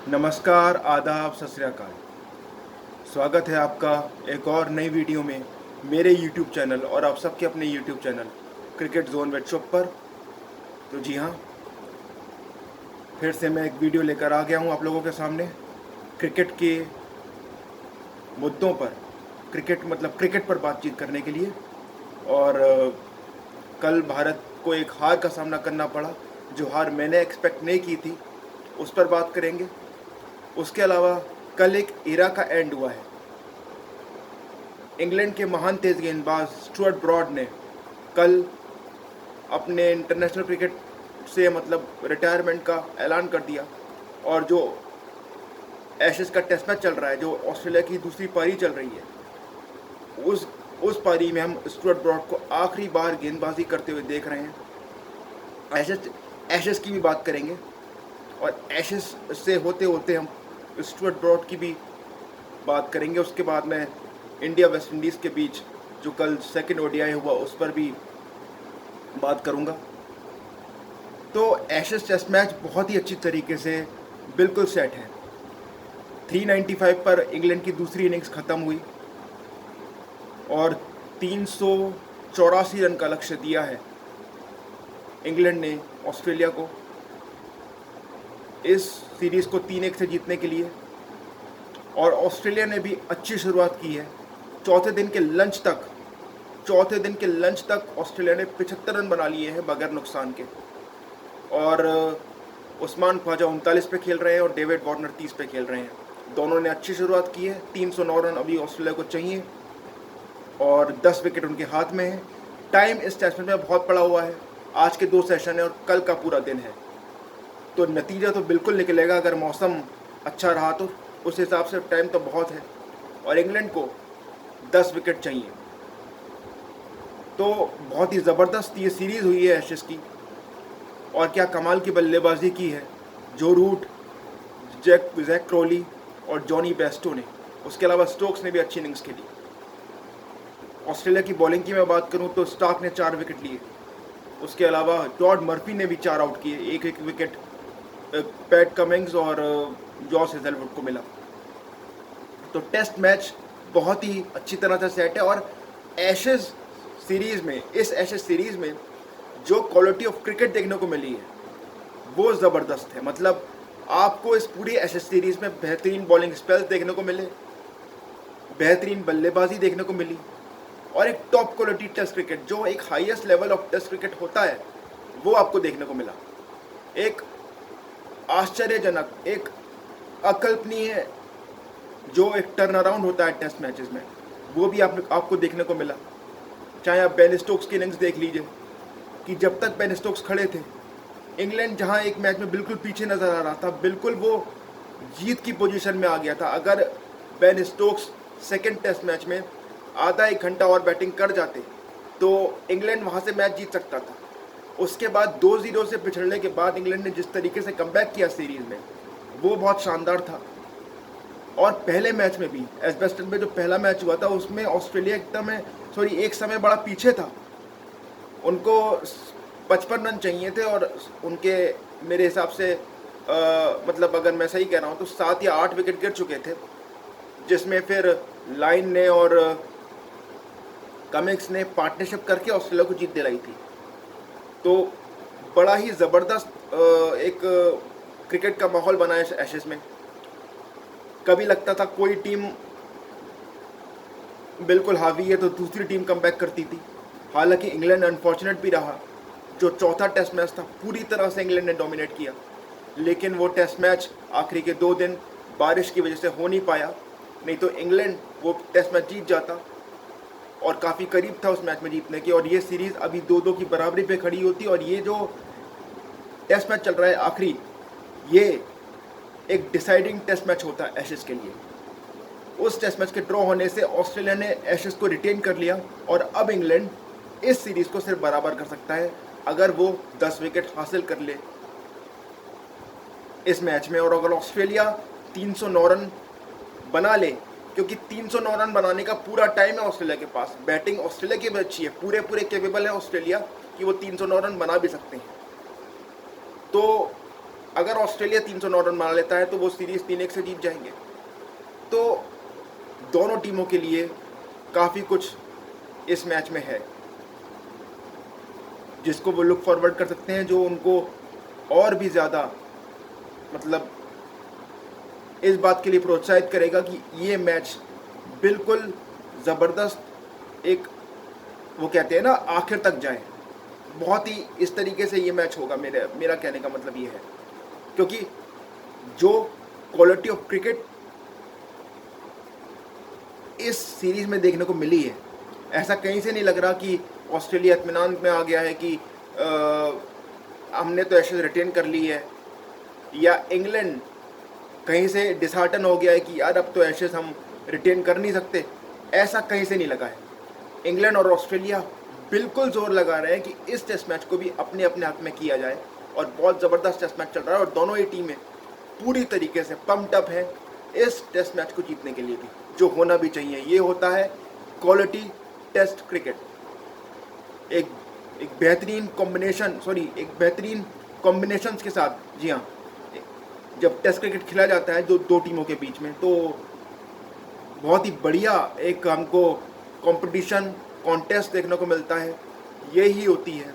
नमस्कार, आदाब, सत श्री अकाल। स्वागत है आपका एक और नई वीडियो में मेरे यूट्यूब चैनल और आप सबके अपने यूट्यूब चैनल क्रिकेट जोन वेट शॉप पर। तो जी हाँ, फिर से मैं एक वीडियो लेकर आ गया हूँ आप लोगों के सामने क्रिकेट के मुद्दों पर, क्रिकेट पर बातचीत करने के लिए। और कल भारत को एक हार का सामना करना पड़ा, जो हार मैंने एक्सपेक्ट नहीं की थी, उस पर बात करेंगे। उसके अलावा कल एक एरा का एंड हुआ है। इंग्लैंड के महान तेज गेंदबाज स्टुअर्ट ब्रॉड ने कल अपने इंटरनेशनल क्रिकेट से रिटायरमेंट का ऐलान कर दिया। और जो एशेज का टेस्ट मैच चल रहा है, जो ऑस्ट्रेलिया की दूसरी पारी चल रही है, उस पारी में हम स्टुअर्ट ब्रॉड को आखिरी बार गेंदबाजी करते हुए देख रहे हैं। एशेज की भी बात करेंगे और एशेज से होते होते हम स्टुअर्ट ब्रॉड की भी बात करेंगे। उसके बाद में इंडिया वेस्ट इंडीज़ के बीच जो कल सेकंड ओडीआई हुआ, उस पर भी बात करूंगा। तो एशेज टेस्ट मैच बहुत ही अच्छी तरीके से बिल्कुल सेट है। 395 पर इंग्लैंड की दूसरी इनिंग्स ख़त्म हुई और 384 रन का लक्ष्य दिया है इंग्लैंड ने ऑस्ट्रेलिया को इस सीरीज़ को 3-1 से जीतने के लिए। और ऑस्ट्रेलिया ने भी अच्छी शुरुआत की है। चौथे दिन के लंच तक ऑस्ट्रेलिया ने 75 रन बना लिए हैं बगैर नुकसान के। और उस्मान ख्वाजा 39 पे खेल रहे हैं और डेविड वार्नर 30 पे खेल रहे हैं। दोनों ने अच्छी शुरुआत की है। 309 रन अभी ऑस्ट्रेलिया को चाहिए और 10 विकेट उनके हाथ में है। टाइम इस टेस्ट में बहुत पड़ा हुआ है। आज के 2 सेशन है और कल का पूरा दिन है, तो नतीजा तो बिल्कुल निकलेगा। अगर मौसम अच्छा रहा तो उस हिसाब से टाइम तो बहुत है और इंग्लैंड को 10 विकेट चाहिए। तो बहुत ही ज़बरदस्त ये सीरीज़ हुई है एशेज़ की। और क्या कमाल की बल्लेबाजी की है जो रूट, जैक क्रोली और जॉनी बेस्टो ने। उसके अलावा स्टोक्स ने भी अच्छी इनिंग्स खेली। ऑस्ट्रेलिया की बॉलिंग की मैं बात करूं तो स्टार्क ने 4 विकेट लिए। उसके अलावा टॉड मर्फी ने भी 4 आउट किए। एक विकेट पैट कमिंग्स और जॉस हेजलवुड को मिला। तो टेस्ट मैच बहुत ही अच्छी तरह से सेट है। और इस एशेज सीरीज़ में जो क्वालिटी ऑफ क्रिकेट देखने को मिली है वो ज़बरदस्त है। आपको इस पूरी एशेज सीरीज़ में बेहतरीन बॉलिंग स्पेल्स देखने को मिले, बेहतरीन बल्लेबाजी देखने को मिली और एक टॉप क्वालिटी टेस्ट क्रिकेट, जो एक highest level of test cricket होता है, वो आपको देखने को मिला। एक आश्चर्यजनक, एक अकल्पनीय जो एक टर्न अराउंड होता है टेस्ट मैचेस में, वो भी आपको देखने को मिला। चाहे आप बेन स्टोक्स की इनिंग्स देख लीजिए कि जब तक बेन स्टोक्स खड़े थे, इंग्लैंड जहां एक मैच में बिल्कुल पीछे नज़र आ रहा था, बिल्कुल वो जीत की पोजीशन में आ गया था। अगर Ben Stokes second test match में आधा 1 घंटा और बैटिंग कर जाते तो इंग्लैंड वहां से मैच जीत सकता था। उसके बाद 2-0 से पिछड़ने के बाद इंग्लैंड ने जिस तरीके से कमबैक किया सीरीज़ में, वो बहुत शानदार था। और पहले मैच में भी, एजबेस्टन में जो पहला मैच हुआ था, उसमें ऑस्ट्रेलिया एक समय बड़ा पीछे था। उनको 55 रन चाहिए थे और उनके, मेरे हिसाब से अगर मैं सही कह रहा हूँ तो 7 या 8 विकेट गिर चुके थे, जिसमें फिर लाइन ने और कमिंग्स ने पार्टनरशिप करके ऑस्ट्रेलिया को जीत दिलाई थी। तो बड़ा ही ज़बरदस्त एक क्रिकेट का माहौल बना है एशेज़ में। कभी लगता था कोई टीम बिल्कुल हावी है तो दूसरी टीम कमबैक करती थी। हालांकि इंग्लैंड अनफॉर्चुनेट भी रहा। जो चौथा टेस्ट मैच था, पूरी तरह से इंग्लैंड ने डोमिनेट किया, लेकिन वो टेस्ट मैच आखिरी के 2 दिन बारिश की वजह से हो नहीं पाया। नहीं तो इंग्लैंड वो टेस्ट मैच जीत जाता और काफ़ी करीब था उस मैच में जीतने की, और ये सीरीज़ अभी 2-2 की बराबरी पे खड़ी होती। और ये जो टेस्ट मैच चल रहा है आखिरी, ये एक डिसाइडिंग टेस्ट मैच होता है एशेज़ के लिए। उस टेस्ट मैच के ड्रॉ होने से ऑस्ट्रेलिया ने एशेज़ को रिटेन कर लिया और अब इंग्लैंड इस सीरीज़ को सिर्फ बराबर कर सकता है अगर वो 10 विकेट हासिल कर ले इस मैच में। और अगर ऑस्ट्रेलिया 309 रन बना ले, क्योंकि 309 रन बनाने का पूरा टाइम है ऑस्ट्रेलिया के पास, बैटिंग ऑस्ट्रेलिया की भी अच्छी है, पूरे केपेबल है ऑस्ट्रेलिया कि वो 309 रन बना भी सकते हैं। तो अगर ऑस्ट्रेलिया 309 रन बना लेता है तो वो सीरीज़ 3-1 से जीत जाएंगे। तो दोनों टीमों के लिए काफ़ी कुछ इस मैच में है जिसको वो लुक फॉरवर्ड कर सकते हैं, जो उनको और भी ज़्यादा मतलब इस बात के लिए प्रोत्साहित करेगा कि ये मैच बिल्कुल ज़बरदस्त एक, वो कहते हैं ना, आखिर तक जाए। बहुत ही इस तरीके से ये मैच होगा। मेरा कहने का मतलब ये है, क्योंकि जो क्वालिटी ऑफ क्रिकेट इस सीरीज़ में देखने को मिली है, ऐसा कहीं से नहीं लग रहा कि ऑस्ट्रेलिया इत्मीनान में आ गया है कि हमने तो एशेज रिटेन कर ली है, या इंग्लैंड कहीं से डिसहार्टन हो गया है कि यार अब तो एशेज हम रिटेन कर नहीं सकते। ऐसा कहीं से नहीं लगा है। इंग्लैंड और ऑस्ट्रेलिया बिल्कुल जोर लगा रहे हैं कि इस टेस्ट मैच को भी अपने अपने हाथ में किया जाए, और बहुत ज़बरदस्त टेस्ट मैच चल रहा है और दोनों ही टीमें पूरी तरीके से पम्प्ड अप हैं इस टेस्ट मैच को जीतने के लिए भी, जो होना भी चाहिए। ये होता है क्वालिटी टेस्ट क्रिकेट, एक बेहतरीन कॉम्बिनेशन के साथ। जी हाँ, जब टेस्ट क्रिकेट खेला जाता है दो टीमों के बीच में, तो बहुत ही बढ़िया एक हमको कॉन्टेस्ट देखने को मिलता है। यही होती है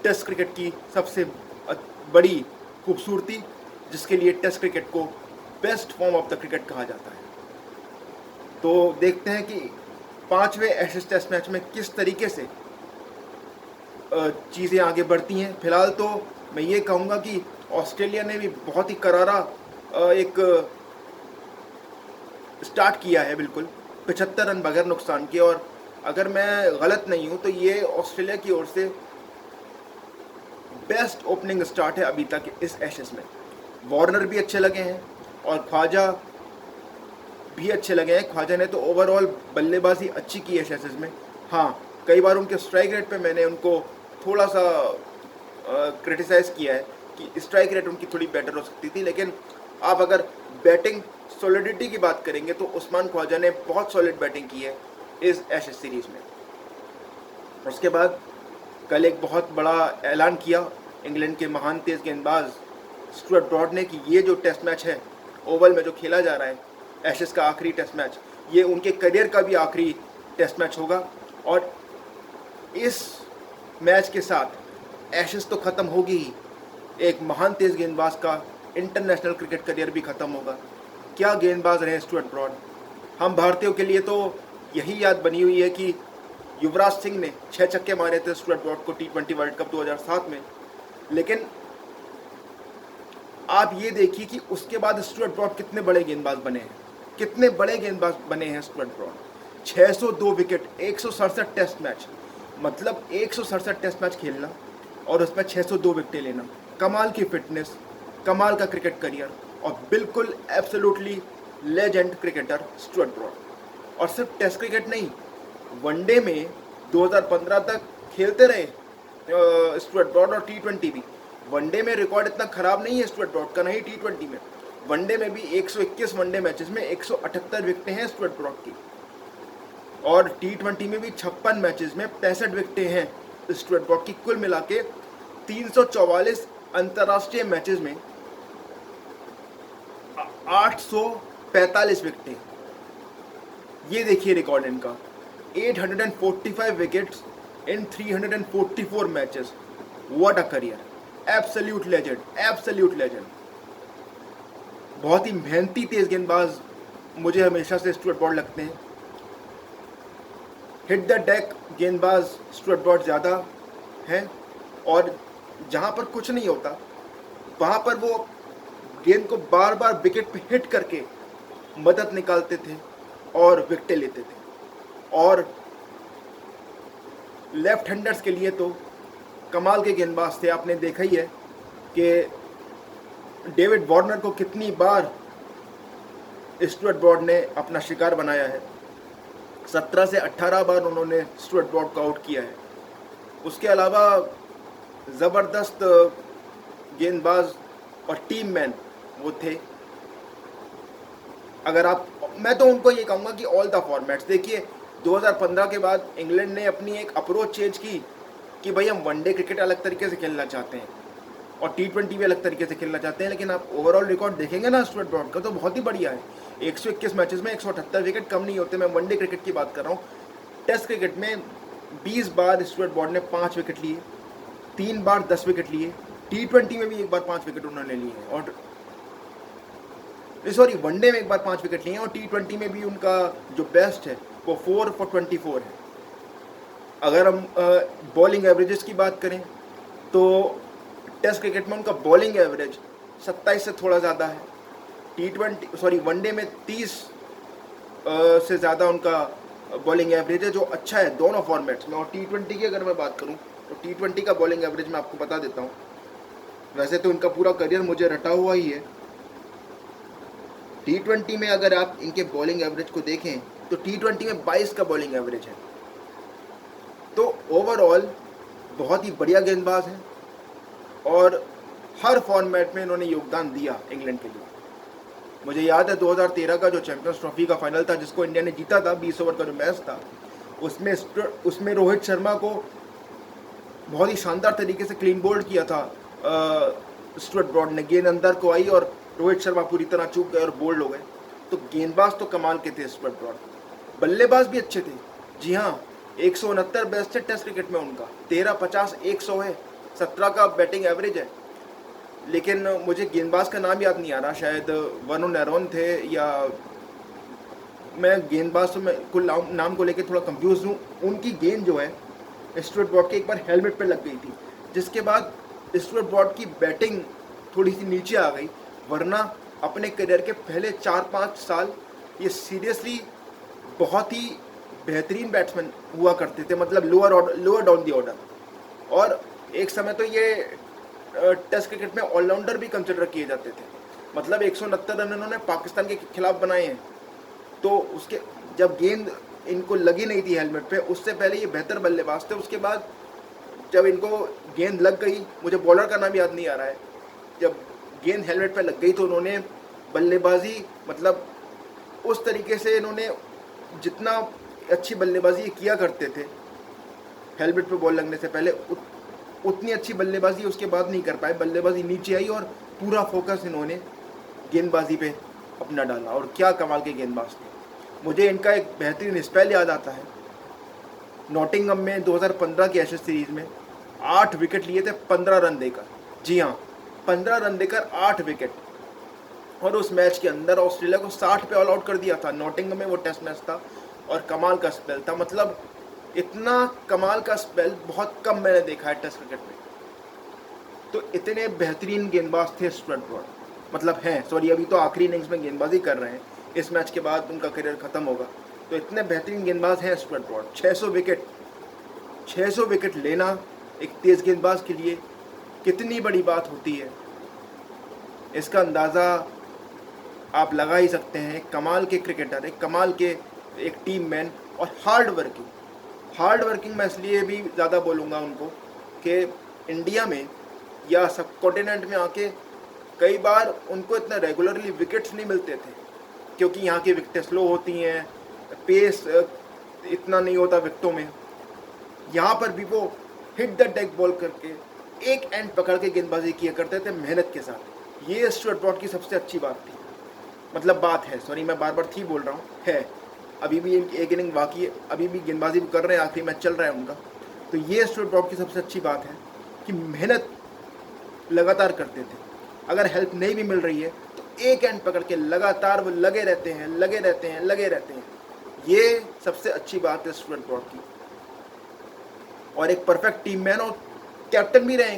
टेस्ट क्रिकेट की सबसे बड़ी खूबसूरती, जिसके लिए टेस्ट क्रिकेट को best form of the cricket कहा जाता है। तो देखते हैं कि 5वें एशेज टेस्ट मैच में किस तरीके से चीज़ें आगे बढ़ती हैं। फिलहाल तो मैं ये कहूँगा कि ऑस्ट्रेलिया ने भी बहुत ही करारा एक स्टार्ट किया है, बिल्कुल 75 रन बगैर नुकसान के। और अगर मैं गलत नहीं हूँ तो ये ऑस्ट्रेलिया की ओर से बेस्ट ओपनिंग स्टार्ट है अभी तक इस एशेज में। वार्नर भी अच्छे लगे हैं और ख्वाजा भी अच्छे लगे हैं। ख्वाजा ने तो ओवरऑल बल्लेबाजी अच्छी की है इस एशेज में। हाँ, कई बार उनके स्ट्राइक रेट पे मैंने उनको थोड़ा सा क्रिटिसाइज़ किया है कि स्ट्राइक रेट उनकी थोड़ी बेटर हो सकती थी, लेकिन आप अगर बैटिंग सॉलिडिटी की बात करेंगे तो उस्मान ख्वाजा ने बहुत सॉलिड बैटिंग की है इस एशेज सीरीज़ में। उसके बाद कल एक बहुत बड़ा ऐलान किया इंग्लैंड के महान तेज़ गेंदबाज स्टुअर्ट ब्रॉड ने कि ये जो टेस्ट मैच है ओवल में जो खेला जा रहा है, एशेज का आखिरी टेस्ट मैच, ये उनके करियर का भी आखिरी टेस्ट मैच होगा। और इस मैच के साथ एशेज तो ख़त्म होगी ही, एक महान तेज़ गेंदबाज का इंटरनेशनल क्रिकेट करियर भी ख़त्म होगा। क्या गेंदबाज रहे स्टुअर्ट ब्रॉड। हम भारतीयों के लिए तो यही याद बनी हुई है कि युवराज सिंह ने 6 छक्के मारे थे स्टुअर्ट ब्रॉड को T20 वर्ल्ड कप 2007 में। लेकिन आप ये देखिए कि उसके बाद स्टुअर्ट ब्रॉड कितने बड़े गेंदबाज बने हैं, कितने बड़े गेंदबाज बने हैं Stuart Broad. 602 wicket, 167 test match, मतलब 167 टेस्ट मैच खेलना और उसमें 602 विकेटें लेना। कमाल की फिटनेस, कमाल का क्रिकेट करियर और बिल्कुल absolutely legend cricketer Stuart Broad. और सिर्फ टेस्ट क्रिकेट नहीं, वनडे में 2015 तक खेलते रहे स्टुअर्ट ब्रॉड, और T20 भी। वनडे में रिकॉर्ड इतना ख़राब नहीं है स्टुअर्ट ब्रॉड का, नहीं T20 में। वनडे में भी 121 वनडे मैचेस में 178 विकेटें हैं स्टुअर्ट ब्रॉड की, और T20 में भी 56 मैचेस में 65 विकेटें हैं स्टुअर्ट ब्रॉड की। कुल मिला के 344 अंतर्राष्ट्रीय मैचेस में 845 विकेटें। ये देखिए रिकॉर्ड इनका, 845 wickets in 344 matches. What a career, absolute legend, absolute legend. बहुत ही मेहनती तेज गेंदबाज मुझे हमेशा से स्टुअर्ट ब्रॉड लगते हैं। हिट द डेक गेंदबाज स्टुअर्ट ब्रॉड ज़्यादा हैं, और जहाँ पर कुछ नहीं होता वहाँ पर वो गेंद को बार बार विकेट पे हिट करके मदद निकालते थे और विकेटें लेते थे। और लेफ्ट हैंडर्स के लिए तो कमाल के गेंदबाज थे। आपने देखा ही है कि डेविड वार्नर को कितनी बार स्टुअर्ट ब्रॉड ने अपना शिकार बनाया है। 17 से 18 बार उन्होंने स्टुअर्ट ब्रॉड को आउट किया है। उसके अलावा ज़बरदस्त गेंदबाज और टीम मैन वो थे। मैं तो उनको ये कहूँगा कि ऑल द फॉर्मेट्स देखिए, 2015 के बाद इंग्लैंड ने अपनी एक अप्रोच चेंज की कि भाई हम वनडे क्रिकेट अलग तरीके से खेलना चाहते हैं। और T20 भी अलग तरीके से खेलना चाहते हैं। लेकिन आप ओवरऑल रिकॉर्ड देखेंगे ना स्टुअर्ट ब्रॉड का तो बहुत ही बढ़िया है। 121 मैचेस में 178 विकेट कम नहीं होते। मैं वनडे क्रिकेट की बात कर रहा हूँ। टेस्ट क्रिकेट में 20 बार स्टुअर्ट ब्रॉड ने 5 विकेट लिए, 3 बार 10 विकेट लिए। T20 में भी एक बार 5 विकेट उन्होंने लिए हैं, और सॉरी वनडे में एक बार 5 विकेट लिए हैं, और T20 में भी उनका जो बेस्ट है वो 4 for 24 है। अगर हम बॉलिंग एवरेजेस की बात करें तो टेस्ट क्रिकेट में उनका बॉलिंग एवरेज 27 से थोड़ा ज़्यादा है। वनडे में 30 से ज़्यादा उनका बॉलिंग एवरेज है, जो अच्छा है दोनों फॉर्मेट्स में। और T20 की अगर मैं बात करूं तो T20 का बॉलिंग एवरेज मैं आपको बता देता हूं। वैसे तो इनका पूरा करियर मुझे रटा हुआ ही है। T20 में अगर आप इनके बॉलिंग एवरेज को देखें तो T20 में 22 का बॉलिंग एवरेज है। तो ओवरऑल बहुत ही बढ़िया गेंदबाज है, और हर फॉर्मेट में इन्होंने योगदान दिया इंग्लैंड के लिए। मुझे याद है 2013 का जो चैंपियंस ट्रॉफी का फाइनल था जिसको इंडिया ने जीता था, 20 ओवर का जो मैच था, उसमें रोहित शर्मा को बहुत ही शानदार तरीके से क्लीन बोल्ड किया था स्टुअर्ट ब्रॉड ने। गेंद अंदर को आई और रोहित शर्मा पूरी तरह चूक गए और बोल्ड हो गए। तो गेंदबाज तो कमाल के थे स्टुअर्ट ब्रॉड, बल्लेबाज भी अच्छे थे। जी हाँ, 169 बेस्ट है टेस्ट क्रिकेट में उनका, 13, 50, 100 है, 17 का बैटिंग एवरेज है। लेकिन मुझे गेंदबाज का नाम याद नहीं आ रहा, शायद वर्नोन एरोन थे, या मैं गेंदबाज तो मैं कुल नाम को लेकर थोड़ा कंफ्यूज हूँ। उनकी गेंद जो है स्टुअर्ट ब्रॉड के एक बार हेलमेट पे लग गई थी, जिसके बाद स्टुअर्ट ब्रॉड की बैटिंग थोड़ी सी नीचे आ गई। वरना अपने करियर के पहले 4-5 साल ये सीरियसली बहुत ही बेहतरीन बैट्समैन हुआ करते थे, मतलब लोअर डाउन दी ऑर्डर। और एक समय तो ये टेस्ट क्रिकेट में ऑलराउंडर भी कंसिडर किए जाते थे। मतलब 169 रन इन्होंने पाकिस्तान के खिलाफ बनाए हैं। तो उसके जब गेंद इनको लगी नहीं थी हेलमेट पे, उससे पहले ये बेहतर बल्लेबाज थे। उसके बाद जब इनको गेंद लग गई, मुझे बॉलर का नाम याद नहीं आ रहा है, जब गेंद हेलमेट पे लग गई तो उन्होंने बल्लेबाजी, मतलब उस तरीके से इन्होंने जितना अच्छी बल्लेबाजी ये किया करते थे हेलमेट पे बॉल लगने से पहले, उतनी अच्छी बल्लेबाजी उसके बाद नहीं कर पाए। बल्लेबाजी नीचे आई और पूरा फोकस इन्होंने गेंदबाजी पे अपना डाला, और क्या कमाल के गेंदबाज थे। मुझे इनका एक बेहतरीन स्पेल याद आता है, नॉटिंघम में 2015 की एशेज सीरीज में 8 विकेट लिए थे 15 रन देकर। जी हाँ, 15 रन देकर 8 विकेट, और उस मैच के अंदर ऑस्ट्रेलिया को 60 पे ऑल आउट कर दिया था। नॉटिंघम में वो टेस्ट मैच था, और कमाल का स्पेल था। मतलब इतना कमाल का स्पेल बहुत कम मैंने देखा है टेस्ट क्रिकेट में। तो इतने बेहतरीन गेंदबाज थे स्टुअर्ट ब्रॉड, मतलब हैं, सॉरी अभी तो आखिरी इनिंग्स में गेंदबाजी कर रहे हैं, इस मैच के बाद उनका करियर ख़त्म होगा। तो इतने बेहतरीन गेंदबाज हैं स्टुअर्ट ब्रॉड। 600 विकेट लेना एक तेज़ गेंदबाज के लिए कितनी बड़ी बात होती है, इसका अंदाज़ा आप लगा ही सकते हैं। कमाल के क्रिकेटर, एक कमाल के एक टीम मैन, और हार्ड वर्किंग मैं इसलिए भी ज़्यादा बोलूँगा उनको कि इंडिया में या सब कॉन्टिनेंट में आके कई बार उनको इतना रेगुलरली विकेट्स नहीं मिलते थे, क्योंकि यहाँ की विकेटें स्लो होती हैं, पेस इतना नहीं होता विकेटों में। यहाँ पर भी वो हिट द डेक बॉल करके एक एंड पकड़ के गेंदबाजी किया करते थे मेहनत के साथ। ये स्टुअर्ट ब्रॉड की सबसे अच्छी बात थी, मतलब बात है, सॉरी मैं बार बार थी बोल रहा हूँ, है। अभी भी एक इनिंग बाकी है, अभी भी गेंदबाजी कर रहे हैं, आखिरी मैच चल रहा है उनका। तो ये स्टुअर्ट ब्रॉड की सबसे अच्छी बात है कि मेहनत लगातार करते थे। अगर हेल्प नहीं भी मिल रही है तो एक एंड पकड़ के लगातार वो लगे रहते हैं। ये सबसे अच्छी बात है स्टुअर्ट ब्रॉड की। और एक परफेक्ट टीम मैन और कैप्टन भी रहे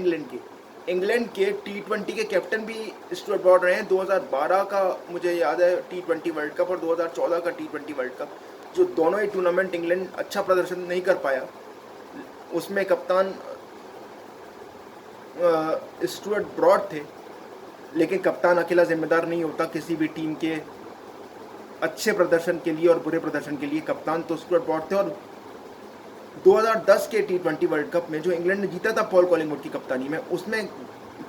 इंग्लैंड के T20 के कैप्टन भी स्टुअर्ट ब्रॉड रहे हैं। 2012 का मुझे याद है T20 वर्ल्ड कप, और 2014 का T20 वर्ल्ड कप, जो दोनों ही टूर्नामेंट इंग्लैंड अच्छा प्रदर्शन नहीं कर पाया, उसमें कप्तान स्टुअर्ट ब्रॉड थे। लेकिन कप्तान अकेला जिम्मेदार नहीं होता किसी भी टीम के अच्छे प्रदर्शन के लिए और बुरे प्रदर्शन के लिए। कप्तान तो स्टुअर्ट ब्रॉड थे। और 2010 के T20 वर्ल्ड कप में जो इंग्लैंड ने जीता था पॉल कॉलिंगवुड की कप्तानी में, उसमें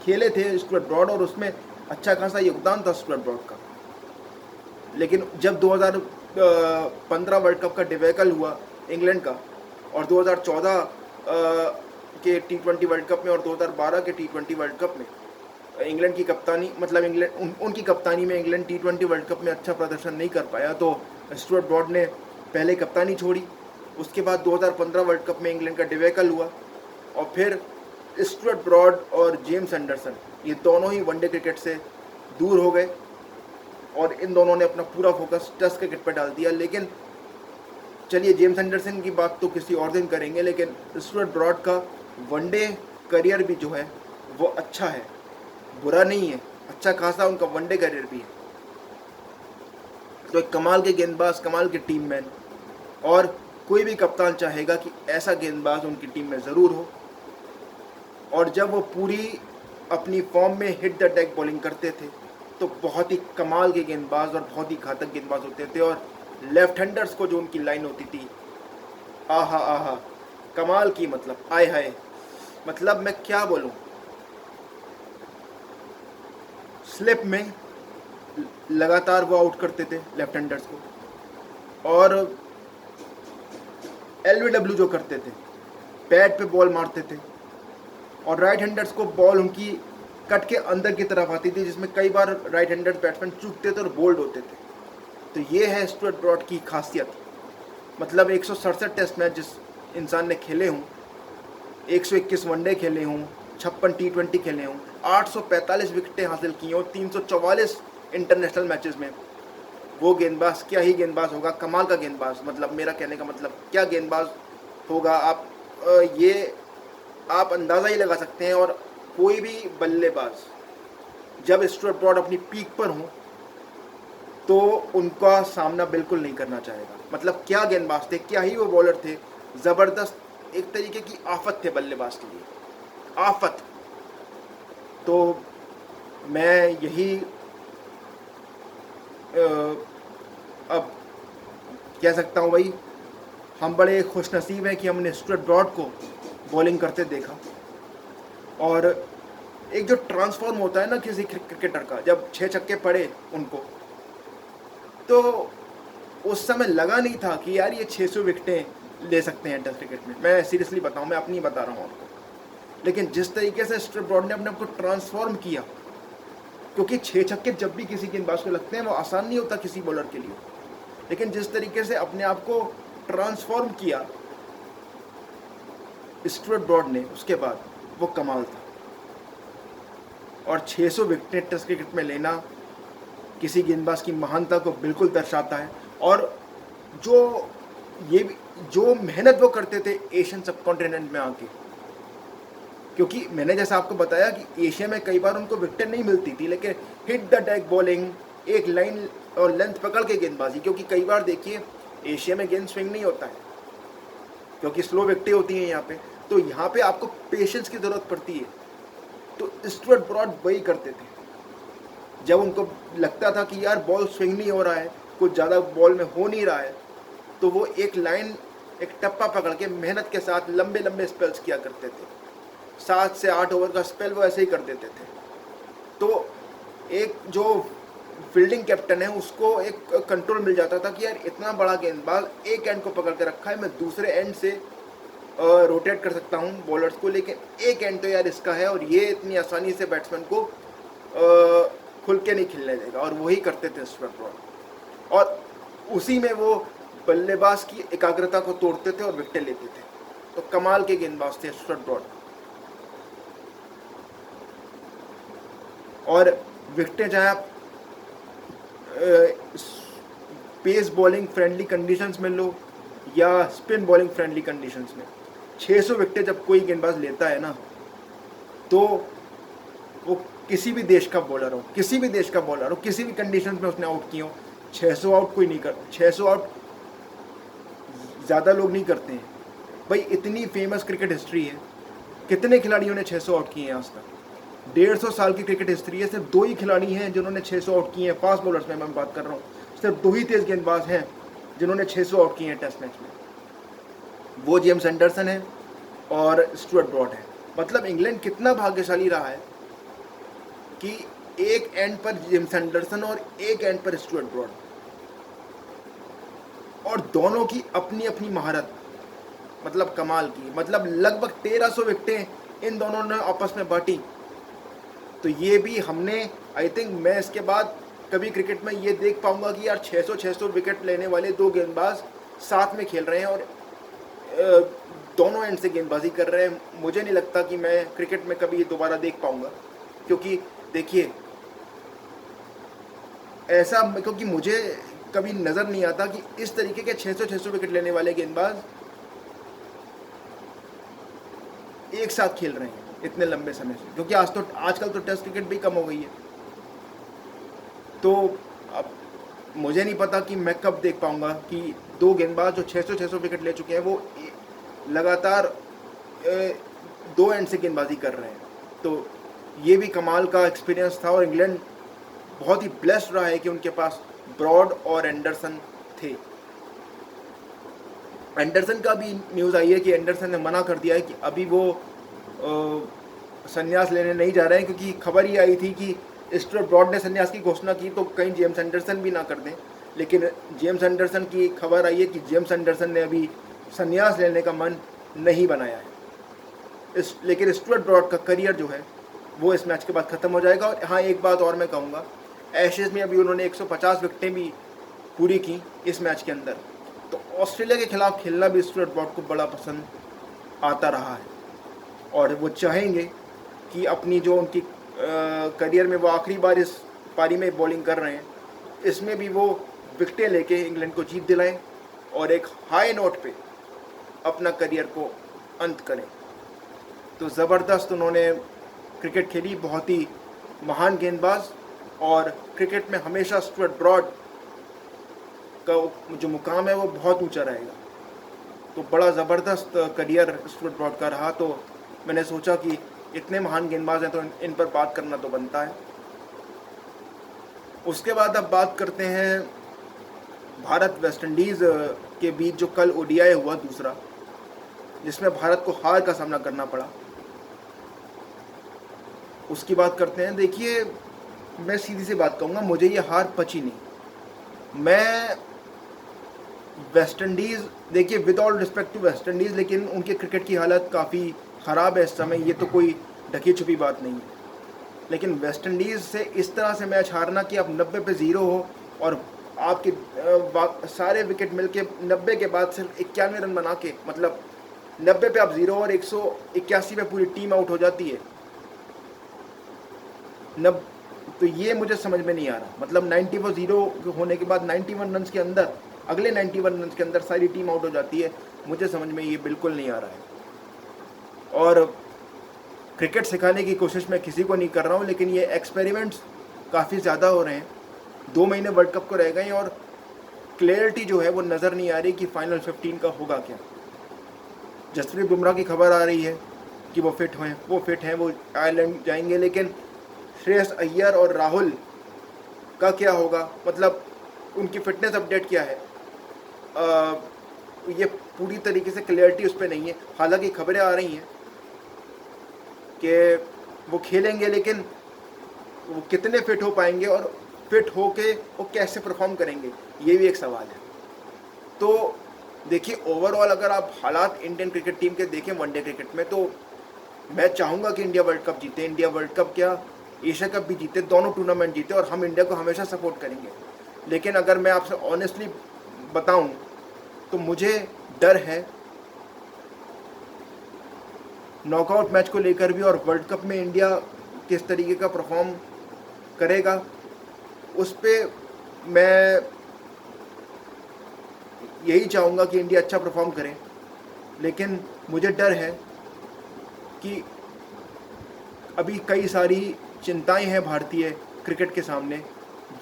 खेले थे स्टुअर्ट ब्रॉड, और उसमें अच्छा खासा योगदान था स्टुअर्ट ब्रॉड का। लेकिन जब 2015 वर्ल्ड कप का डिबेकल हुआ इंग्लैंड का, और 2014 के T20 वर्ल्ड कप में और 2012 के T20 वर्ल्ड कप में इंग्लैंड की कप्तानी, मतलब उनकी कप्तानी में इंग्लैंड T20 वर्ल्ड कप में अच्छा प्रदर्शन नहीं कर पाया, तो स्टुअर्ट ब्रॉड ने पहले कप्तानी छोड़ी। उसके बाद 2015 वर्ल्ड कप में इंग्लैंड का डिबेकल हुआ, और फिर स्टुअर्ट ब्रॉड और जेम्स एंडरसन ये दोनों ही वनडे क्रिकेट से दूर हो गए, और इन दोनों ने अपना पूरा फोकस टेस्ट क्रिकेट पर डाल दिया। लेकिन चलिए, जेम्स एंडरसन की बात तो किसी और दिन करेंगे, लेकिन स्टुअर्ट ब्रॉड का वनडे करियर भी जो है वो अच्छा है, बुरा नहीं है, अच्छा खासा उनका वनडे करियर भी है। तो एक कमाल के गेंदबाज, कमाल के टीम मैन, और कोई भी कप्तान चाहेगा कि ऐसा गेंदबाज उनकी टीम में ज़रूर हो। और जब वो पूरी अपनी फॉर्म में हिट द डेक बॉलिंग करते थे तो बहुत ही कमाल के गेंदबाज और बहुत ही घातक गेंदबाज होते थे। और लेफ्ट हैंडर्स को जो उनकी लाइन होती थी, आहा आहा, कमाल की, मतलब आय हाय, मतलब मैं क्या बोलूं, स्लिप में लगातार वो आउट करते थे लेफ्ट हैंडर्स को। और LBW जो करते थे, पैड पे बॉल मारते थे, और राइट हैंडर्स को बॉल उनकी कट के अंदर की तरफ आती थी, जिसमें कई बार राइट हैंडर्स बैट्समैन चूकते थे और बोल्ड होते थे। तो ये है स्टुअर्ट ब्रॉड की खासियत। मतलब 167 टेस्ट मैच जिस इंसान ने खेले हों, 121 वनडे खेले हों, 56 T20 खेले हों, 845 विकेटें हासिल की हों 344 इंटरनेशनल मैचेस में, वो गेंदबाज क्या ही गेंदबाज होगा, कमाल का गेंदबाज। मतलब मेरा कहने का मतलब क्या गेंदबाज होगा, ये आप अंदाज़ा ही लगा सकते हैं। और कोई भी बल्लेबाज जब स्टुअर्ट ब्रॉड अपनी पीक पर हों तो उनका सामना बिल्कुल नहीं करना चाहेगा। मतलब क्या गेंदबाज थे, क्या ही वो बॉलर थे, ज़बरदस्त, एक तरीके की आफत थे बल्लेबाज के लिए, आफत। तो मैं यही अब कह सकता हूँ भाई, हम बड़े खुशनसीब हैं कि हमने स्टुअर्ट ब्रॉड को बॉलिंग करते देखा। और एक जो ट्रांसफॉर्म होता है ना किसी क्रिकेटर का, जब 6 छक्के पड़े उनको, तो उस समय लगा नहीं था कि यार ये 600 विकेटें ले सकते हैं टेस्ट क्रिकेट में। मैं सीरियसली बताऊं, मैं अपनी बता रहा हूँ आपको। लेकिन जिस तरीके से स्टुअर्ट ब्रॉड ने अपने आप को ट्रांसफॉर्म किया, क्योंकि 6 छक्के जब भी किसी गेंदबाज को लगते हैं वो आसान नहीं होता किसी बॉलर के लिए, लेकिन जिस तरीके से अपने आप को ट्रांसफॉर्म किया स्टुअर्ट ब्रॉड ने, उसके बाद वो कमाल था। और 600 विकेटें टेस्ट क्रिकेट में लेना किसी गेंदबाज की महानता को बिल्कुल दर्शाता है। और जो मेहनत वो करते थे एशियन सब कॉन्टिनेंट में आके, क्योंकि मैंने जैसा आपको बताया कि एशिया में कई बार उनको विकेट नहीं मिलती थी, लेकिन हिट द डेक बॉलिंग, एक लाइन और लेंथ पकड़ के गेंदबाजी, क्योंकि कई बार देखिए एशिया में गेंद स्विंग नहीं होता है क्योंकि स्लो विकेटें होती हैं यहाँ पे, तो यहाँ पे आपको पेशेंस की ज़रूरत पड़ती है। तो स्टुअर्ट ब्रॉड वही करते थे, जब उनको लगता था कि यार बॉल स्विंग नहीं हो रहा है, कुछ ज़्यादा बॉल में हो नहीं रहा है, तो वो एक लाइन, एक टप्पा पकड़ के मेहनत के साथ लंबे लंबे स्पेल्स किया करते थे। 7 से 8 ओवर का स्पेल वो ऐसे ही कर देते थे। तो एक जो फील्डिंग कैप्टन है उसको एक कंट्रोल मिल जाता था कि यार इतना बड़ा गेंदबाज एक एंड को पकड़ के रखा है, मैं दूसरे एंड से रोटेट कर सकता हूँ बॉलर्स को, लेकिन एक एंड तो यार इसका है और ये इतनी आसानी से बैट्समैन को खुल के नहीं खेलने देगा। और वही करते थे स्टुअर्ट ब्रॉड, और उसी में वो बल्लेबाज की एकाग्रता को तोड़ते थे और विकेटें लेते थे। तो कमाल के गेंदबाज थे स्टुअर्ट ब्रॉड। और विकेटें चाहे आप पेस बॉलिंग फ्रेंडली कंडीशंस में लो या स्पिन बॉलिंग फ्रेंडली कंडीशंस में, 600 विकेटें जब कोई गेंदबाज लेता है ना, तो वो किसी भी देश का बॉलर हो, किसी भी देश का बॉलर हो, किसी भी कंडीशन में उसने आउट किए हो, 600 आउट कोई नहीं करता। 600 आउट ज़्यादा लोग नहीं करते हैं भाई। इतनी फेमस क्रिकेट हिस्ट्री है, कितने खिलाड़ियों ने 600 आउट किए हैं आज तक? 150 साल की क्रिकेट हिस्ट्री है, सिर्फ 2 ही खिलाड़ी हैं जिन्होंने 600 आउट किए हैं। फास्ट बॉलर्स में मैं बात कर रहा हूँ, सिर्फ 2 ही तेज गेंदबाज हैं जिन्होंने 600 आउट किए हैं टेस्ट मैच में, वो जेम्स एंडरसन है और स्टुअर्ट ब्रॉड है। मतलब इंग्लैंड कितना भाग्यशाली रहा है कि एक एंड पर जेम्स एंडरसन और एक एंड पर स्टुअर्ट ब्रॉड, और दोनों की अपनी अपनी महारत, मतलब कमाल की। मतलब लगभग 1300 विकेटें इन दोनों ने आपस में बांटी, तो ये भी हमने, आई थिंक मैं इसके बाद कभी क्रिकेट में ये देख पाऊंगा कि यार 600 विकेट लेने वाले दो गेंदबाज साथ में खेल रहे हैं और दोनों एंड से गेंदबाजी कर रहे हैं। मुझे नहीं लगता कि मैं क्रिकेट में कभी ये दोबारा देख पाऊंगा, क्योंकि देखिए ऐसा, क्योंकि मुझे कभी नज़र नहीं आता कि इस तरीके के 600 विकेट लेने वाले गेंदबाज एक साथ खेल रहे हैं इतने लंबे समय से, क्योंकि आजकल तो टेस्ट क्रिकेट भी कम हो गई है। तो अब मुझे नहीं पता कि मैं कब देख पाऊंगा कि दो गेंदबाज जो 600 विकेट ले चुके हैं वो लगातार दो एंड से गेंदबाजी कर रहे हैं। तो ये भी कमाल का एक्सपीरियंस था और इंग्लैंड बहुत ही ब्लेस्ड रहा है कि उनके पास ब्रॉड और एंडरसन थे। एंडरसन का भी न्यूज़ आई है कि एंडरसन ने मना कर दिया है कि अभी वो संन्यास लेने नहीं जा रहे हैं, क्योंकि खबर ही आई थी कि स्टुअर्ट ब्रॉड ने संन्यास की घोषणा की तो कहीं जेम्स एंडरसन भी ना कर दें। लेकिन जेम्स एंडरसन की खबर आई है कि जेम्स एंडरसन ने अभी संन्यास लेने का मन नहीं बनाया है। लेकिन स्टुअर्ट ब्रॉड का करियर जो है वो इस मैच के बाद ख़त्म हो जाएगा। और हाँ, एक बात और मैं कहूँगा, एशेज़ में अभी उन्होंने 150 विकेटें भी पूरी की इस मैच के अंदर, तो ऑस्ट्रेलिया के खिलाफ खेलना भी स्टुअर्ट ब्रॉड को बड़ा पसंद आता रहा है और वो चाहेंगे कि अपनी जो उनकी करियर में वो आखिरी बार इस पारी में बॉलिंग कर रहे हैं, इसमें भी वो विकेटें लेके इंग्लैंड को जीत दिलाएं और एक हाई नोट पे अपना करियर को अंत करें। तो ज़बरदस्त उन्होंने क्रिकेट खेली, बहुत ही महान गेंदबाज, और क्रिकेट में हमेशा स्टुअर्ट ब्रॉड का जो मुकाम है वो बहुत ऊंचा रहेगा। तो बड़ा ज़बरदस्त करियर स्टुअर्ट ब्रॉड का रहा। तो मैंने सोचा कि इतने महान गेंदबाज हैं तो इन पर बात करना तो बनता है। उसके बाद अब बात करते हैं भारत वेस्ट इंडीज़ के बीच जो कल ओडीआई हुआ दूसरा, जिसमें भारत को हार का सामना करना पड़ा, उसकी बात करते हैं। देखिए, मैं सीधी सी बात कहूँगा, मुझे ये हार पची नहीं। मैं वेस्ट इंडीज़, देखिए with all respect to West Indies, लेकिन उनके क्रिकेट की हालत काफ़ी ख़राब है इस समय, ये तो कोई ढकी छुपी बात नहीं है। लेकिन वेस्ट इंडीज़ से इस तरह से मैच हारना कि आप 90 पे 0 हो और आपके सारे विकेट मिलके 90 के बाद सिर्फ 91 रन बना के, मतलब 90 पे आप 0 और 181 पे पूरी टीम आउट हो जाती है। तो ये मुझे समझ में नहीं आ रहा, मतलब 90 पर 0 होने के बाद 91 रन के अंदर, अगले 91 रन के अंदर सारी टीम आउट हो जाती है। मुझे समझ में ये बिल्कुल नहीं आ रहा है। और क्रिकेट सिखाने की कोशिश मैं किसी को नहीं कर रहा हूँ, लेकिन ये एक्सपेरिमेंट्स काफ़ी ज़्यादा हो रहे हैं। 2 महीने वर्ल्ड कप को रह गए और क्लियरिटी जो है वो नज़र नहीं आ रही कि फाइनल 15 का होगा क्या। जसप्रीत बुमराह की खबर आ रही है कि वो फिट हैं, वो आयरलैंड जाएंगे, लेकिन श्रेयस अय्यर और राहुल का क्या होगा, मतलब उनकी फिटनेस अपडेट क्या है, ये पूरी तरीके से क्लियरिटी उस पर नहीं है। हालांकि खबरें आ रही हैं कि वो खेलेंगे, लेकिन वो कितने फिट हो पाएंगे और फिट हो के वो कैसे परफॉर्म करेंगे, ये भी एक सवाल है। तो देखिए, ओवरऑल अगर आप हालात इंडियन क्रिकेट टीम के देखें वनडे क्रिकेट में, तो मैं चाहूँगा कि इंडिया वर्ल्ड कप जीते। इंडिया वर्ल्ड कप क्या, एशिया कप भी जीते, दोनों टूर्नामेंट जीते, और हम इंडिया को हमेशा सपोर्ट करेंगे। लेकिन अगर मैं आपसे ऑनेस्टली बताऊं तो मुझे डर है नॉकआउट मैच को लेकर भी, और वर्ल्ड कप में इंडिया किस तरीके का परफॉर्म करेगा उस पर मैं यही चाहूँगा कि इंडिया अच्छा परफॉर्म करे। लेकिन मुझे डर है कि अभी कई सारी चिंताएं हैं भारतीय क्रिकेट के सामने,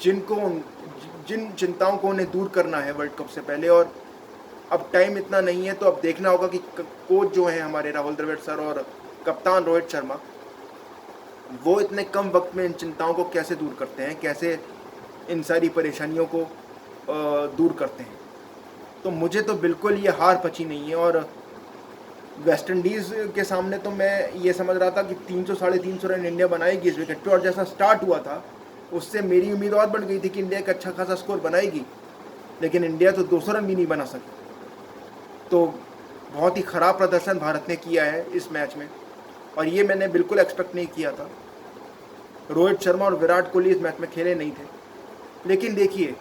जिन चिंताओं को उन्हें दूर करना है वर्ल्ड कप से पहले, और अब टाइम इतना नहीं है। तो अब देखना होगा कि कोच जो हैं हमारे राहुल द्रविड़ सर और कप्तान रोहित शर्मा, वो इतने कम वक्त में इन चिंताओं को कैसे दूर करते हैं, कैसे इन सारी परेशानियों को दूर करते हैं। तो मुझे तो बिल्कुल ये हार पची नहीं है। और वेस्ट इंडीज़ के सामने तो मैं ये समझ रहा था कि 300 साढ़े 300 रन इंडिया बनाएगी इस विकेट पे, और जैसा स्टार्ट हुआ था उससे मेरी उम्मीद और बढ़ गई थी कि इंडिया एक अच्छा खासा स्कोर बनाएगी, लेकिन इंडिया तो 200 रन भी नहीं बना सकी। तो बहुत ही ख़राब प्रदर्शन भारत ने किया है इस मैच में, और ये मैंने बिल्कुल एक्सपेक्ट नहीं किया था। रोहित शर्मा और विराट कोहली इस मैच में खेले नहीं थे। लेकिन देखिए,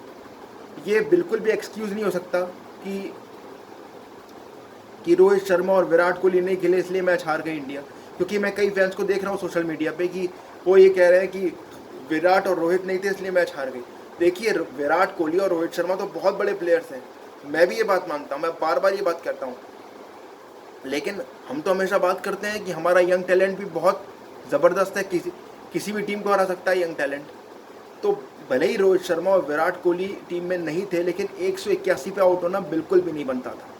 ये बिल्कुल भी एक्सक्यूज़ नहीं हो सकता कि रोहित शर्मा और विराट कोहली नहीं खेले इसलिए मैच हार गई इंडिया। क्योंकि मैं कई फैंस को देख रहा हूँ सोशल मीडिया पे कि वो ये कह रहे हैं कि विराट और रोहित नहीं थे इसलिए मैच हार गई। देखिए, विराट कोहली और रोहित शर्मा तो बहुत बड़े प्लेयर्स हैं, मैं भी ये बात मानता हूँ, मैं बार बार ये बात कहता हूँ। लेकिन हम तो हमेशा बात करते हैं कि हमारा यंग टैलेंट भी बहुत ज़बरदस्त है, किसी भी टीम को हरा सकता है यंग टैलेंट। तो भले ही रोहित शर्मा और विराट कोहली टीम में नहीं थे, लेकिन 181 पे आउट होना बिल्कुल भी नहीं बनता था।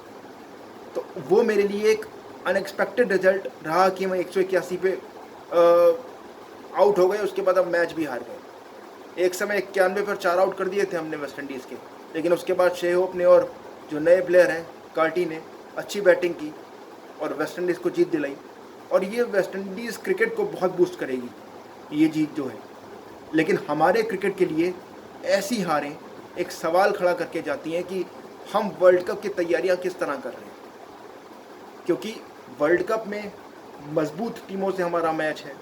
तो वो मेरे लिए एक अनएक्सपेक्टेड रिजल्ट रहा कि हम 181 पे आउट हो गए, उसके बाद हम मैच भी हार गए। एक समय 91 पर 4 आउट कर दिए थे हमने वेस्ट इंडीज़ के, लेकिन उसके बाद शे होप ने और जो नए प्लेयर हैं कार्टी ने अच्छी बैटिंग की और वेस्ट इंडीज़ को जीत दिलाई। और ये वेस्ट इंडीज़ क्रिकेट को बहुत बूस्ट करेगी ये जीत जो है। लेकिन हमारे क्रिकेट के लिए ऐसी हारें एक सवाल खड़ा करके जाती हैं कि हम वर्ल्ड कप की तैयारियां किस तरह कर रहे हैं। क्योंकि वर्ल्ड कप में मजबूत टीमों से हमारा मैच है,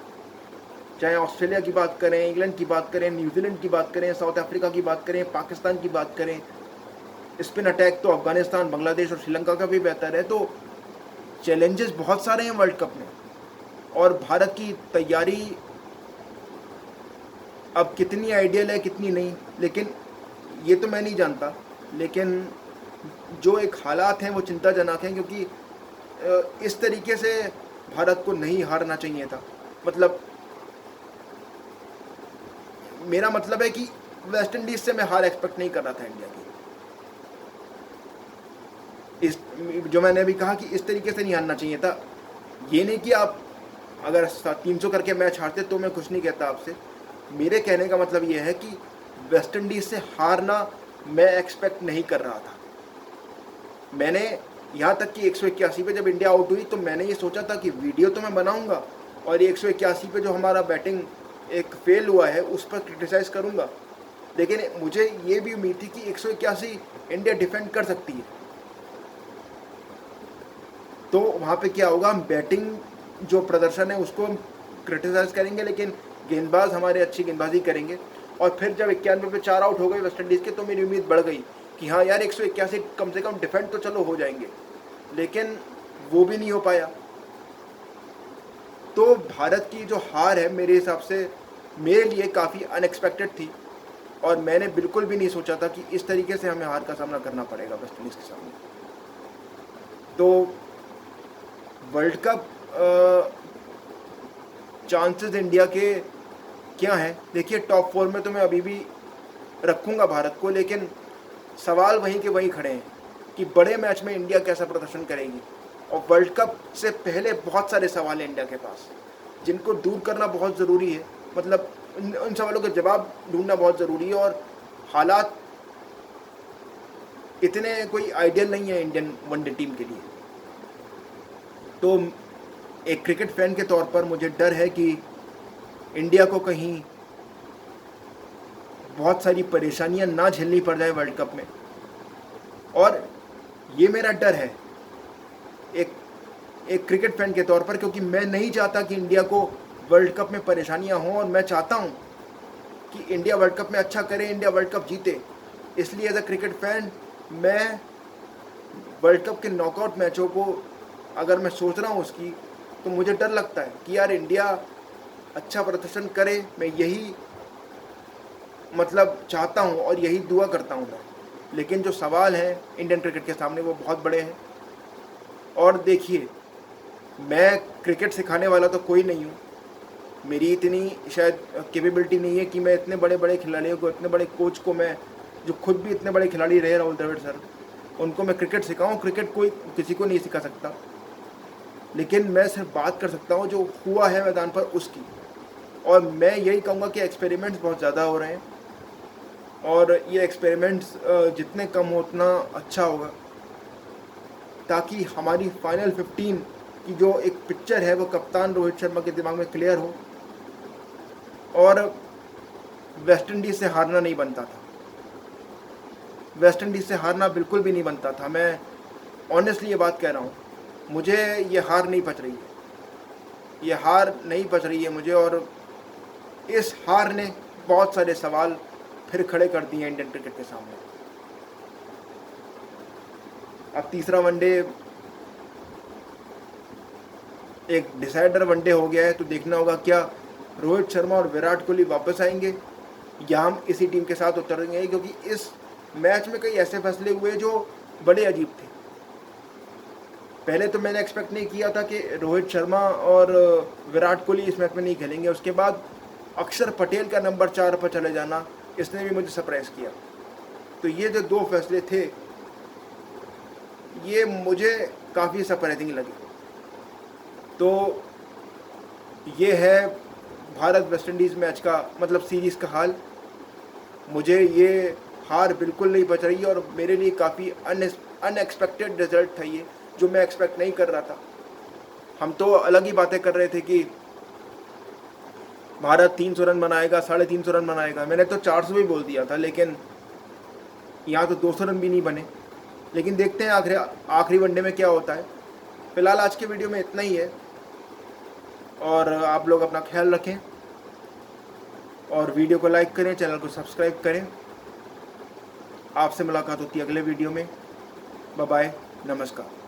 चाहे ऑस्ट्रेलिया की बात करें, इंग्लैंड की बात करें, न्यूजीलैंड की बात करें, साउथ अफ्रीका की बात करें, पाकिस्तान की बात करें। स्पिन अटैक तो अफगानिस्तान, बांग्लादेश और श्रीलंका का भी बेहतर है। तो चैलेंजेस बहुत सारे हैं वर्ल्ड कप में, और भारत की तैयारी अब कितनी आइडियल है कितनी नहीं, लेकिन ये तो मैं नहीं जानता। लेकिन जो एक हालात हैं वो चिंताजनक हैं, क्योंकि इस तरीके से भारत को नहीं हारना चाहिए था। मतलब मेरा मतलब है कि वेस्ट इंडीज़ से मैं हार एक्सपेक्ट नहीं कर रहा था इंडिया की। इस जो मैंने अभी कहा कि इस तरीके से नहीं हारना चाहिए था। ये नहीं कि आप अगर 300 करके मैच हारते तो मैं कुछ नहीं कहता आपसे। मेरे कहने का मतलब ये है कि वेस्ट इंडीज़ से हारना मैं एक्सपेक्ट नहीं कर रहा था। मैंने यहाँ तक कि 181 पे जब इंडिया आउट हुई तो मैंने ये सोचा था कि वीडियो तो मैं बनाऊंगा और 181 पे जो हमारा बैटिंग एक फेल हुआ है उस पर क्रिटिसाइज़ करूंगा। लेकिन मुझे ये भी उम्मीद थी कि 181 इंडिया डिफेंड कर सकती है। तो वहाँ पे क्या होगा, हम बैटिंग जो प्रदर्शन है उसको हम क्रिटिसाइज़ करेंगे, लेकिन गेंदबाज हमारे अच्छी गेंदबाजी करेंगे। और फिर जब 91 पे 4 आउट हो गए वेस्ट इंडीज़ के, तो मेरी उम्मीद बढ़ गई कि हाँ यार 181 कम से कम डिफेंड तो चलो हो जाएंगे। लेकिन वो भी नहीं हो पाया। तो भारत की जो हार है मेरे हिसाब से मेरे लिए काफ़ी अनएक्सपेक्टेड थी, और मैंने बिल्कुल भी नहीं सोचा था कि इस तरीके से हमें हार का सामना करना पड़ेगा वेस्ट इंडीज़ के सामने। तो वर्ल्ड कप चांसेस इंडिया के क्या हैं? देखिए, टॉप 4 में तो मैं अभी भी रखूँगा भारत को, लेकिन सवाल वहीं के वहीं खड़े हैं कि बड़े मैच में इंडिया कैसा प्रदर्शन करेगी। और वर्ल्ड कप से पहले बहुत सारे सवाल हैं इंडिया के पास, जिनको दूर करना बहुत ज़रूरी है। मतलब उन सवालों के जवाब ढूंढना बहुत ज़रूरी है, और हालात इतने कोई आइडियल नहीं है इंडियन वनडे टीम के लिए। तो एक क्रिकेट फैन के तौर पर मुझे डर है कि इंडिया को कहीं बहुत सारी परेशानियां ना झेलनी पड़ जाए वर्ल्ड कप में, और ये मेरा डर है एक क्रिकेट फैन के तौर पर, क्योंकि मैं नहीं चाहता कि इंडिया को वर्ल्ड कप में परेशानियां हों, और मैं चाहता हूं कि इंडिया वर्ल्ड कप में अच्छा करे, इंडिया वर्ल्ड कप जीते। इसलिए एज अ क्रिकेट फैन मैं वर्ल्ड कप के नॉकआउट मैचों को अगर मैं सोच रहा हूँ उसकी, तो मुझे डर लगता है कि यार इंडिया अच्छा प्रदर्शन करे। मैं यही मतलब चाहता हूँ और यही दुआ करता हूँ मैं। लेकिन जो सवाल हैं इंडियन क्रिकेट के सामने वो बहुत बड़े हैं। और देखिए, मैं क्रिकेट सिखाने वाला तो कोई नहीं हूँ, मेरी इतनी शायद कैपेबिलिटी नहीं है कि मैं इतने बड़े बड़े खिलाड़ियों को, इतने बड़े कोच को, मैं जो खुद भी इतने बड़े खिलाड़ी रहे राहुल द्रविड़ सर, उनको मैं क्रिकेट सिखाऊँ। क्रिकेट कोई किसी को नहीं सिखा सकता, लेकिन मैं सिर्फ बात कर सकता हूँ जो हुआ है मैदान पर उसकी। और मैं यही कहूँगा कि एक्सपेरिमेंट्स बहुत ज़्यादा हो रहे हैं, और ये एक्सपेरिमेंट्स जितने कम हो उतना अच्छा होगा, ताकि हमारी फाइनल 15 की जो एक पिक्चर है वो कप्तान रोहित शर्मा के दिमाग में क्लियर हो। और वेस्ट इंडीज़ से हारना नहीं बनता था, वेस्ट इंडीज़ से हारना बिल्कुल भी नहीं बनता था। मैं ऑनेस्टली ये बात कह रहा हूँ, मुझे ये हार नहीं पच रही है, ये हार नहीं पच रही है मुझे। और इस हार ने बहुत सारे सवाल फिर खड़े कर दिए इंडियन क्रिकेट के सामने। अब तीसरा वनडे एक डिसाइडर वनडे हो गया है, तो देखना होगा क्या रोहित शर्मा और विराट कोहली वापस आएंगे या हम इसी टीम के साथ उतरेंगे, क्योंकि इस मैच में कई ऐसे फैसले हुए जो बड़े अजीब थे। पहले तो मैंने एक्सपेक्ट नहीं किया था कि रोहित शर्मा और विराट कोहली इस मैच में नहीं खेलेंगे। उसके बाद अक्षर पटेल का नंबर 4 पर चले जाना, इसने भी मुझे सरप्राइज़ किया। तो ये जो दो फैसले थे ये मुझे काफ़ी सरप्राइजिंग लगे। तो ये है भारत वेस्ट इंडीज़ मैच का मतलब सीरीज़ का हाल। मुझे ये हार बिल्कुल नहीं बच रही है और मेरे लिए काफ़ी अनएक्सपेक्टेड रिजल्ट था ये, जो मैं एक्सपेक्ट नहीं कर रहा था। हम तो अलग ही बातें कर रहे थे कि भारत 300 रन बनाएगा, 350 रन बनाएगा। मैंने तो 400 भी बोल दिया था, लेकिन यहाँ तो 200 रन भी नहीं बने। लेकिन देखते हैं आखिरी वनडे में क्या होता है। फिलहाल आज के वीडियो में इतना ही है और आप लोग अपना ख्याल रखें और वीडियो को लाइक करें, चैनल को सब्सक्राइब करें। आपसे मुलाकात होती है अगले वीडियो में। बाय बाय, नमस्कार।